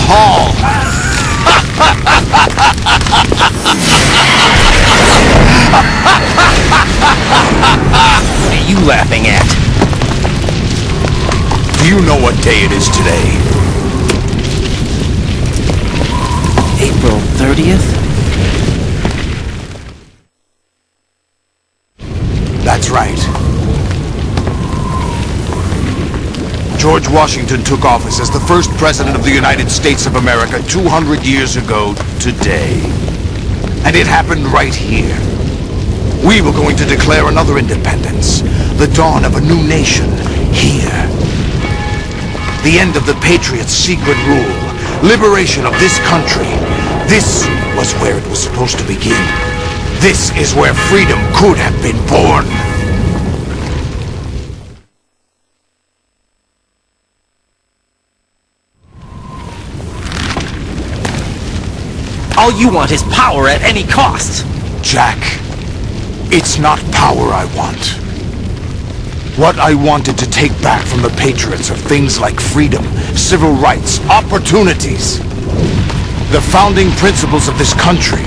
Hall. What are you laughing at? Do you know what day it is today? April 30th? That's right. George Washington took office as the first president of the United States of America 200 years ago today. And it happened right here. We were going to declare another independence, the dawn of a new nation, here. The end of the Patriots' secret rule, liberation of this country. This was where it was supposed to begin. This is where freedom could have been born. All you want is power at any cost! Jack, it's not power I want. What I wanted to take back from the Patriots are things like freedom, civil rights, opportunities. The founding principles of this country.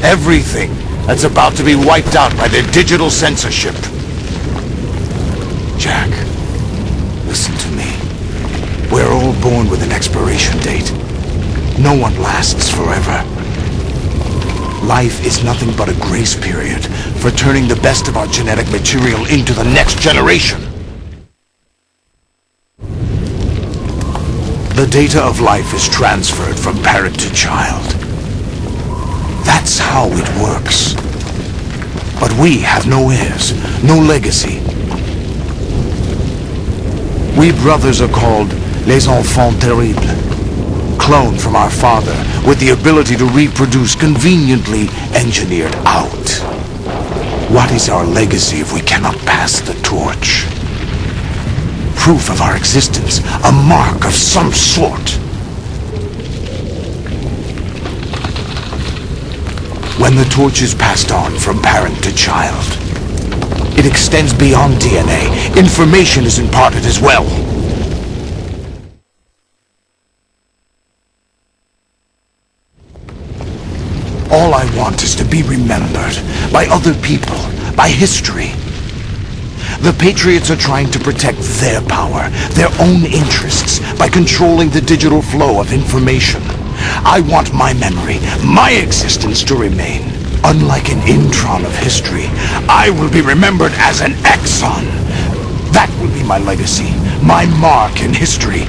Everything that's about to be wiped out by their digital censorship. Jack, listen to me. We're all born with an expiration date. No one lasts forever. Life is nothing but a grace period for turning the best of our genetic material into the next generation. The data of life is transferred from parent to child. That's how it works. But we have no heirs, no legacy. We brothers are called les enfants terribles. Cloned from our father, with the ability to reproduce conveniently engineered out. What is our legacy if we cannot pass the torch? Proof of our existence, a mark of some sort. When the torch is passed on from parent to child, it extends beyond DNA. Information is imparted as well. All I want is to be remembered by other people, by history. The Patriots are trying to protect their power, their own interests, by controlling the digital flow of information. I want my memory, my existence to remain. Unlike an intron of history, I will be remembered as an exon. That will be my legacy, my mark in history.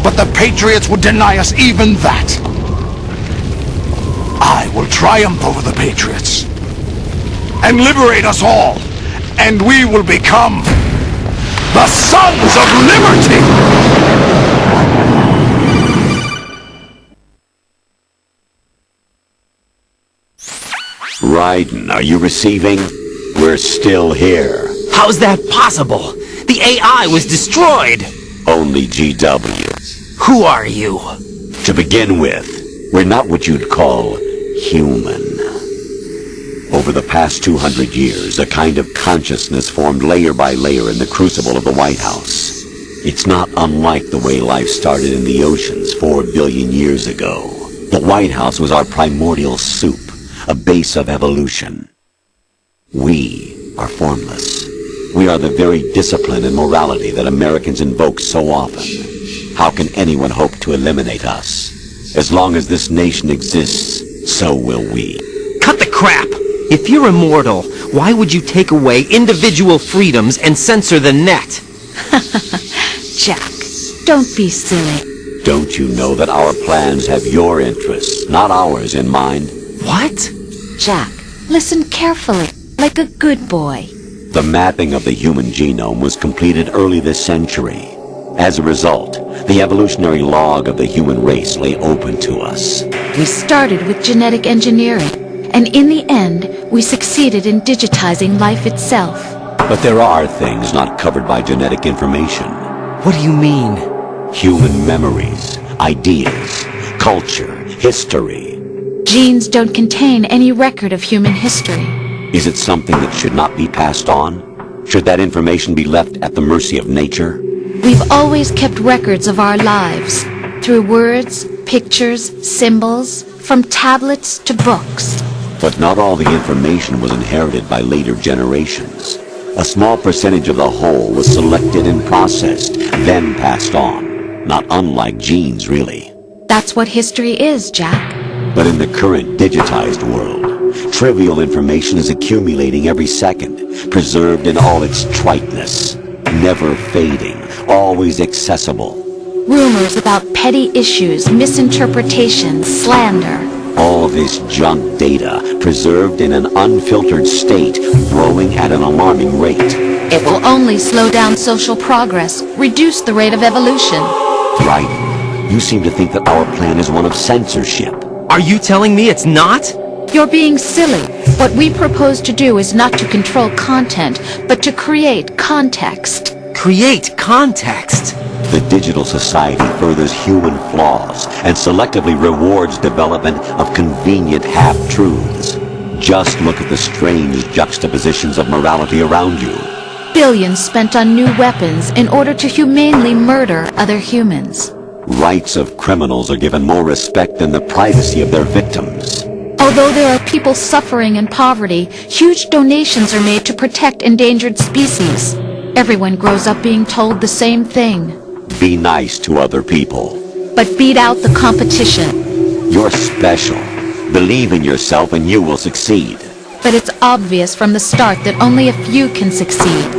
But the Patriots would deny us even that. I will triumph over the Patriots and liberate us all, and we will become the Sons of Liberty! Raiden, are you receiving? We're still here. How's that possible? The AI was destroyed! Only GW. Who are you? To begin with, we're not what you'd call human. Over the past 200 years, a kind of consciousness formed layer by layer in the crucible of the White House. It's not unlike the way life started in the oceans 4 billion years ago. The White House was our primordial soup, a base of evolution. We are formless. We are the very discipline and morality that Americans invoke so often. How can anyone hope to eliminate us? As long as this nation exists, so will we. Cut the crap! If you're immortal, why would you take away individual freedoms and censor the net? Jack, don't be silly. Don't you know that our plans have your interests, not ours, in mind? What? Jack, listen carefully, like a good boy. The mapping of the human genome was completed early this century. As a result, the evolutionary log of the human race lay open to us. We started with genetic engineering, and in the end, we succeeded in digitizing life itself. But there are things not covered by genetic information. What do you mean? Human memories, ideas, culture, history. Genes don't contain any record of human history. Is it something that should not be passed on? Should that information be left at the mercy of nature? We've always kept records of our lives, through words, pictures, symbols, from tablets to books. But not all the information was inherited by later generations. A small percentage of the whole was selected and processed, then passed on. Not unlike genes, really. That's what history is, Jack. But in the current digitized world, trivial information is accumulating every second, preserved in all its triteness, never fading, always accessible. Rumors about petty issues, misinterpretations, slander. All this junk data, preserved in an unfiltered state, growing at an alarming rate. It will only slow down social progress, reduce the rate of evolution. Right. You seem to think that our plan is one of censorship. Are you telling me it's not? You're being silly. What we propose to do is not to control content, but to create context. Create context. The digital society furthers human flaws and selectively rewards development of convenient half-truths. Just look at the strange juxtapositions of morality around you. Billions spent on new weapons in order to humanely murder other humans. Rights of criminals are given more respect than the privacy of their victims. Although there are people suffering in poverty, huge donations are made to protect endangered species. Everyone grows up being told the same thing. Be nice to other people. But beat out the competition. You're special. Believe in yourself and you will succeed. But it's obvious from the start that only a few can succeed.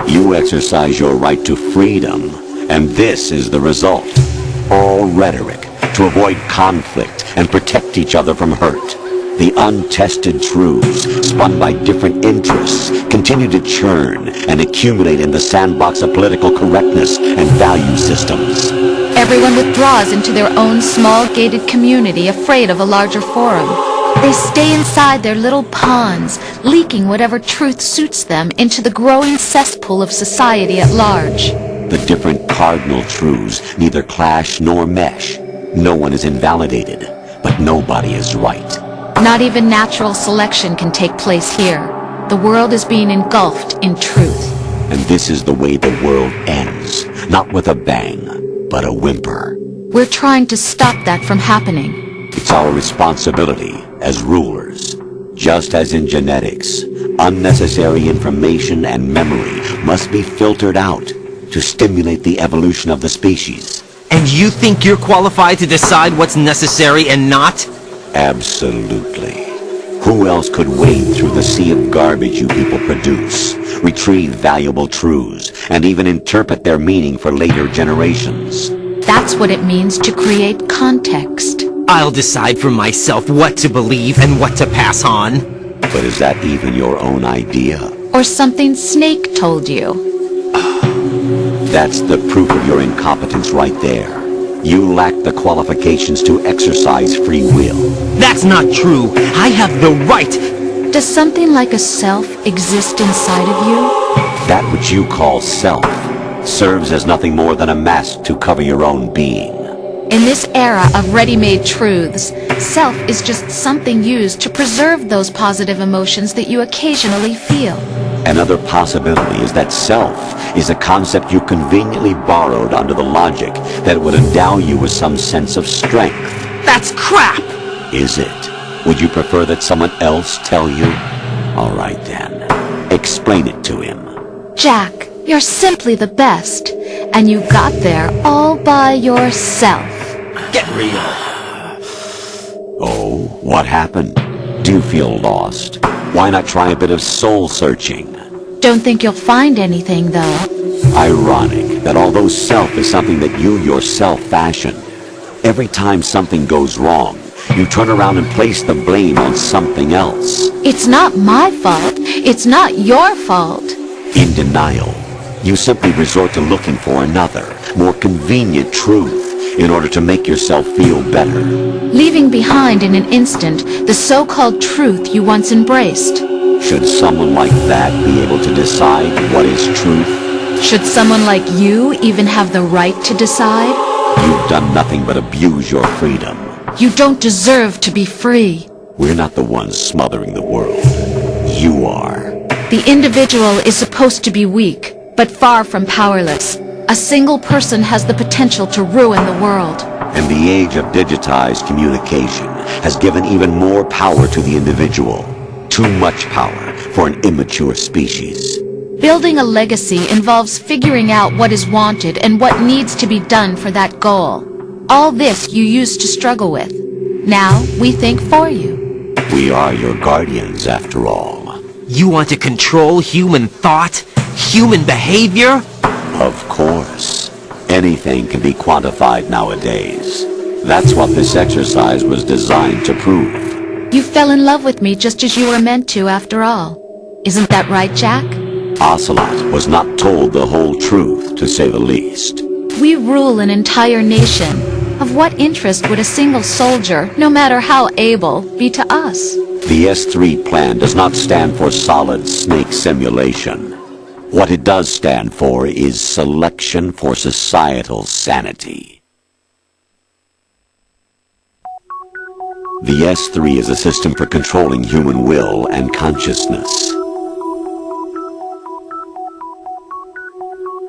You exercise your right to freedom, and this is the result. All rhetoric to avoid conflict and protect each other from hurt. The untested truths, spun by different interests, continue to churn and accumulate in the sandbox of political correctness and value systems. Everyone withdraws into their own small gated community, afraid of a larger forum. They stay inside their little ponds, leaking whatever truth suits them into the growing cesspool of society at large. The different cardinal truths neither clash nor mesh. No one is invalidated, but nobody is right. Not even natural selection can take place here. The world is being engulfed in truth. And this is the way the world ends, not with a bang, but a whimper. We're trying to stop that from happening. It's our responsibility as rulers. Just as in genetics, unnecessary information and memory must be filtered out to stimulate the evolution of the species. And you think you're qualified to decide what's necessary and not? Absolutely. Who else could wade through the sea of garbage you people produce, retrieve valuable truths, and even interpret their meaning for later generations? That's what it means to create context. I'll decide for myself what to believe and what to pass on. But is that even your own idea? Or something Snake told you. That's the proof of your incompetence right there. You lack the qualifications to exercise free will. That's not true. I have the right. Does something like a self exist inside of you? That which you call self serves as nothing more than a mask to cover your own being. In this era of ready-made truths, self is just something used to preserve those positive emotions that you occasionally feel. Another possibility is that self is a concept you conveniently borrowed under the logic that it would endow you with some sense of strength. That's crap! Is it? Would you prefer that someone else tell you? All right then. Explain it to him. Jack, you're simply the best, and you got there all by yourself. Get real. Oh, what happened? Do you feel lost? Why not try a bit of soul-searching? Don't think you'll find anything, though. Ironic that although self is something that you yourself fashioned, every time something goes wrong, you turn around and place the blame on something else. It's not my fault. It's not your fault. In denial, you simply resort to looking for another, more convenient truth in order to make yourself feel better. Leaving behind in an instant the so-called truth you once embraced. Should someone like that be able to decide what is truth? Should someone like you even have the right to decide? You've done nothing but abuse your freedom. You don't deserve to be free. We're not the ones smothering the world. You are. The individual is supposed to be weak, but far from powerless. A single person has the potential to ruin the world. And the age of digitized communication has given even more power to the individual. Too much power for an immature species. Building a legacy involves figuring out what is wanted and what needs to be done for that goal. All this you used to struggle with. Now we think for you. We are your guardians, after all. You want to control human thought? Human behavior? Of course. Anything can be quantified nowadays. That's what this exercise was designed to prove. You fell in love with me just as you were meant to, after all. Isn't that right, Jack? Ocelot was not told the whole truth, to say the least. We rule an entire nation. Of what interest would a single soldier, no matter how able, be to us? The S3 plan does not stand for solid snake simulation. What it does stand for is selection for societal sanity. The S3 is a system for controlling human will and consciousness.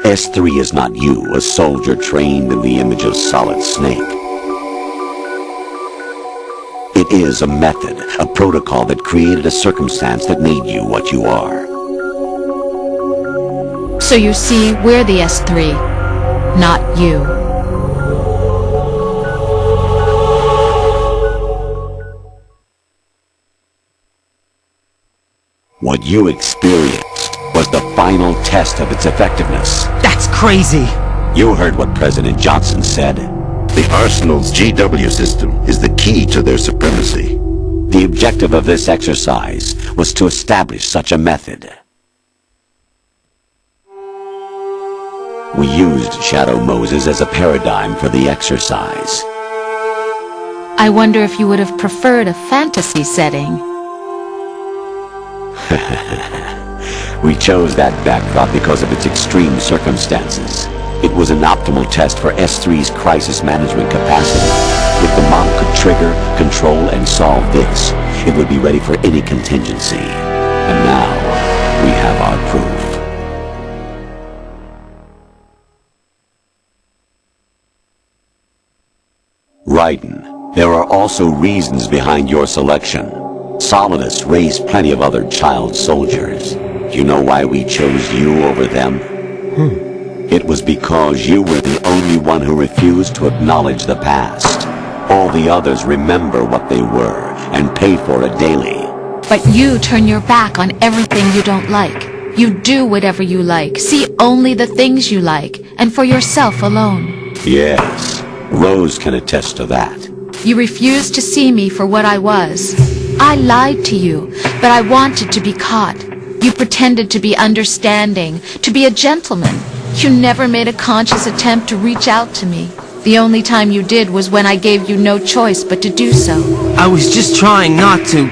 S3 is not you, a soldier trained in the image of Solid Snake. It is a method, a protocol that created a circumstance that made you what you are. So you see, we're the S3, not you. What you experienced was the final test of its effectiveness. That's crazy! You heard what President Johnson said. The Arsenal's GW system is the key to their supremacy. The objective of this exercise was to establish such a method. We used Shadow Moses as a paradigm for the exercise. I wonder if you would have preferred a fantasy setting. We chose that backdrop because of its extreme circumstances. It was an optimal test for S3's crisis management capacity. If the model could trigger, control, and solve this, it would be ready for any contingency. And now, we have our proof. Raiden, there are also reasons behind your selection. Solidus raised plenty of other child soldiers. Do you know why we chose you over them? It was because you were the only one who refused to acknowledge the past. All the others remember what they were and pay for it daily. But you turn your back on everything you don't like. You do whatever you like, see only the things you like, and for yourself alone. Yes, Rose can attest to that. You refused to see me for what I was. I lied to you, but I wanted to be caught. You pretended to be understanding, to be a gentleman. You never made a conscious attempt to reach out to me. The only time you did was when I gave you no choice but to do so. I was just trying not to...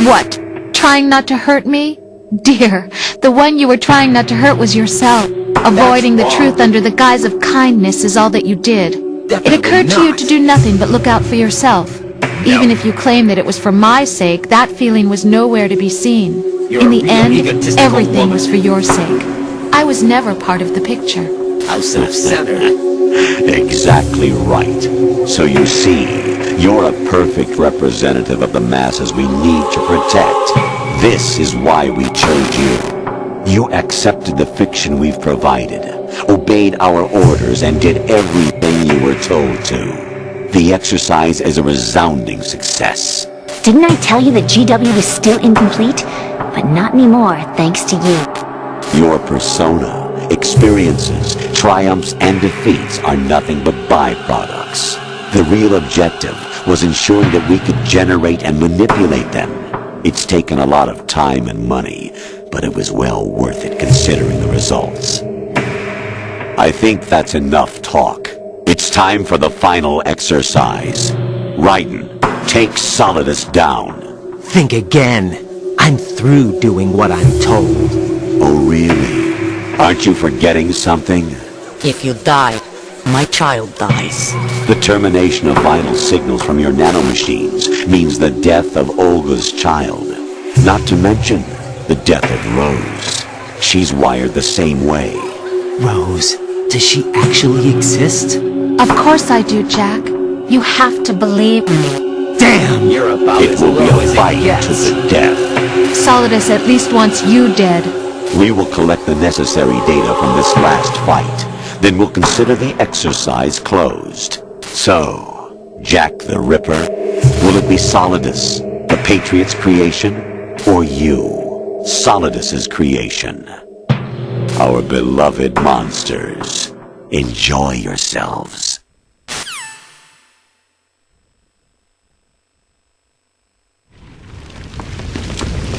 What? Trying not to hurt me? Dear, the one you were trying not to hurt was yourself. Avoiding the truth under the guise of kindness is all that you did. It occurred to you to do nothing but look out for yourself. Even if you claim that it was for my sake, that feeling was nowhere to be seen. In the end, everything was for your sake. I was never part of the picture. House of Center. Exactly right. So you see, you're a perfect representative of the masses we need to protect. This is why we chose you. You accepted the fiction we've provided, obeyed our orders, and did everything you were told to. The exercise is a resounding success. Didn't I tell you that GW is still incomplete? But not anymore, thanks to you. Your persona, experiences, triumphs, and defeats are nothing but byproducts. The real objective was ensuring that we could generate and manipulate them. It's taken a lot of time and money, but it was well worth it considering the results. I think that's enough talk. It's time for the final exercise. Raiden, take Solidus down. Think again. I'm through doing what I'm told. Oh, really? Aren't you forgetting something? If you die, my child dies. The termination of vital signals from your nanomachines means the death of Olga's child. Not to mention the death of Rose. She's wired the same way. Rose, does she actually exist? Of course I do, Jack. You have to believe me. Damn! You're about It will be a fight to the death. Solidus at least wants you dead. We will collect the necessary data from this last fight. Then we'll consider the exercise closed. So, Jack the Ripper, will it be Solidus, the Patriot's creation, or you, Solidus's creation? Our beloved monsters, enjoy yourselves.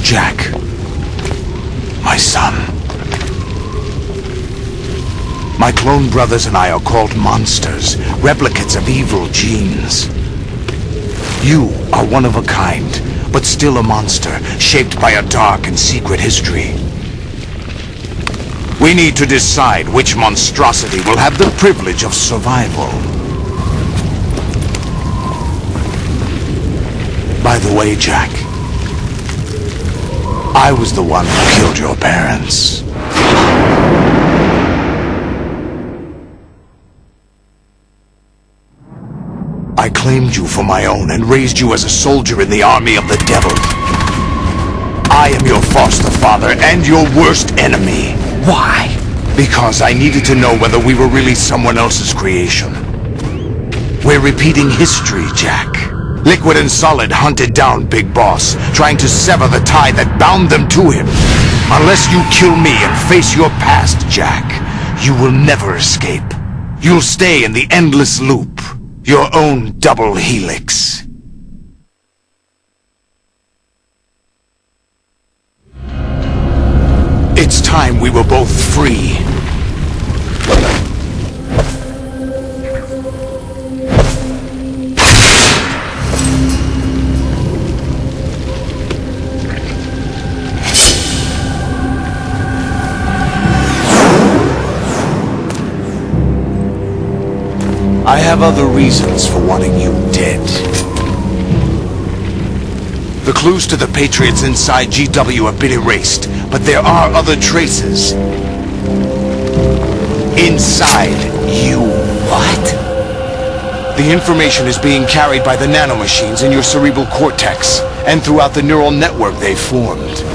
Jack, my son. My clone brothers and I are called monsters, replicates of evil genes. You are one of a kind, but still a monster, shaped by a dark and secret history. We need to decide which monstrosity will have the privilege of survival. By the way, Jack, I was the one who killed your parents. I claimed you for my own and raised you as a soldier in the army of the devil. I am your foster father and your worst enemy. Why? Because I needed to know whether we were really someone else's creation. We're repeating history, Jack. Liquid and Solid hunted down Big Boss, trying to sever the tie that bound them to him. Unless you kill me and face your past, Jack, you will never escape. You'll stay in the endless loop, your own double helix. It's time we were both free. I have other reasons for wanting you dead. The clues to the Patriots inside GW have been erased, but there are other traces. Inside you. What? The information is being carried by the nanomachines in your cerebral cortex, and throughout the neural network they've formed.